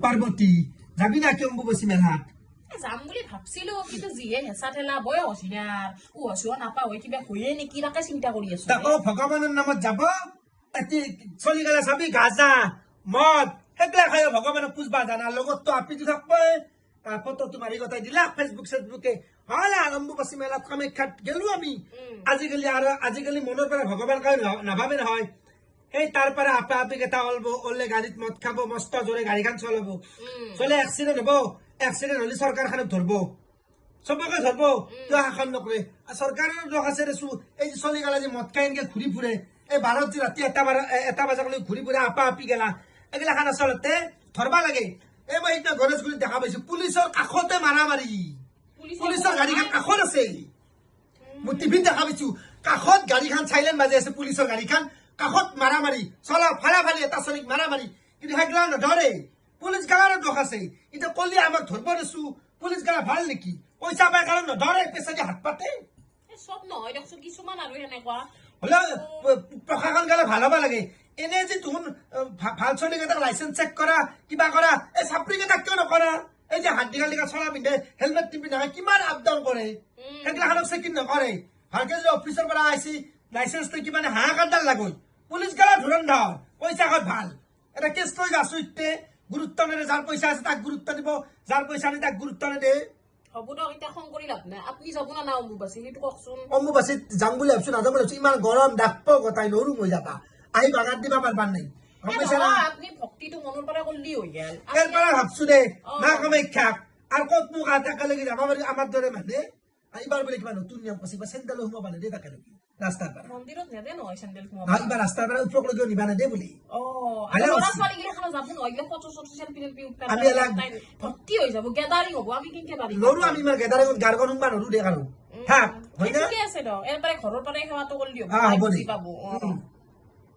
পার্বতী যাবি না কি অম্বুবাসী মেলাত যাম বুলি ভাবছিলো কিন্তু যিহে হেঁচা ঠেলা বয় হচিয়াৰ হচিও নাপা হৈ কিবা হয়ে নেকি তাকে চিন্তা কৰি আছো তাকো ভগৱানৰ নামত যাব চলি গেলে চাবি গাজা মদ সেইগিলা খাই ভগৱানক পুজবা জানা লগত তো আপিটো থাকবই তার ফটো মারি কথাই দিলা ফেসবুকে হল অম্বুবাসী মেলাত কামাখ্যাত গেলো আমি আজিকালি মনের পরে ভগবান কাউ নাভাবে নহয় এই তার পরে আপা আপি কেটা ওললে গাড়িত মদ খাব মস্ত জোরে গাড়িখান চলাব চলে এক্সিডেন্ট হব এক্সিডেন্ট হলে সরকার খানক ধরবো সবকে ধরবো তো শাসন নকরে সরকারের দোষ আছে রেছু এই যে চলি গেলা যে মদ খাই এনেকে ঘুরি ফুৰে এই বাৰত যে ৰাতি এটা বজালৈ ঘুৰি ফুৰে আপা আপি গেলা এগিলা খান আচলতে ধৰবা লাগে এই মই এতিয়া গণেশগুৰিত দেখা পাইছো পুলিচৰ কাষতে মাৰামাৰি পুলিচৰ গাড়ীখন কাষত আছে মই টিভিত দেখা পাইছো কাষত গাড়ীখন চাইলেণ্ট বাজি আছে পুলিচৰ গাড়ীখন কাষত মাৰামাৰি চলা ফালি এটা চলিক মাৰামাৰি কিন্তু সেইগিলা নধৰে পুলিচ গালাৰো দোষ আছে এতিয়া কলি আমাক ধৰব দিছো পুলিচ গালা ভাল নেকি পইচা পাই কাৰণ নধৰে পেছাদি হাত পাতে সব নহয় দেখোন কিছুমান আৰু এনেকুৱা হলে প্রশাসন গেলে ভাল হবা লাগে এনে যে তুমি ভাল চলি কেইটাক লাইসেন্স চেক করা কিবা করা এই চাপৰি কেইটাক কিয় নকৰা এই যে হাত দীঘল চলা পিন্ধে হেলমেট নিপিন্ধে কিমান আপ ডাউন কৰে সেইগিলাখনক চেকিং নকৰে ভালকে যদি অফিচৰ পৰা আহিছি লাইসেন্স কিমানে হাহাকাৰডাল লাগৈ পুলিচ গেলা ধুৰন্ধৰ পইচা ঘৰত ভাল এটা কেছ লৈ আছো ইতে গুৰুত্ব নেদে যাৰ পইচা আছে তাক গুৰুত্ব দিব যাৰ পইচা নাই তাক গুৰুত্ব নেদে হ'ব দিয়ক এতিয়া খং কৰি লাভ নাই আপুনি যাব না অম্বুবাচী সেইটো কওকচোন অম্বুবাচীত যাম বুলি ভাবছো নাযাম বুলি ভাবছো ইমান গৰম ডাকপ গতাই নৰু মই যাবা আহি বাগান দিবা পাৰবাৰ নাই আপনি ভক্তিটো মনৰ পৰা কৰলি হৈ গেল এৰ পৰা ভাবছো দে মা কামাখ্যা আর কত মুখ আটাকা লাগি যাবা আমার দরে মানে এইবার বলে কিবা নতুন নিয়ম কছি বা সেন্ডেল হুমা বানে দে তাকে লাগি রাস্তার পৰা মন্দিৰত নেদে নহয় সেন্ডেল হুমা এইবাৰ ৰাস্তাৰ পৰা উপক লগি নিবা না দে বলি আৰু লৰা ছোৱালী গিলা খানা যাব নহয় গিলা ফটো সেলফি উঠা আমি এলাক ভক্তি হৈ যাব গেদারিং হ'ব আমি কিনকে পারি নৰু আমি মাৰ গেদাৰে গাৰগন হুমা নৰু দে কাৰো থাক হয় না ঠিক আছে দ এৰ পৰে ঘৰৰ পৰাই সেৱাটো কৰি দিও হ'ব দে পাবো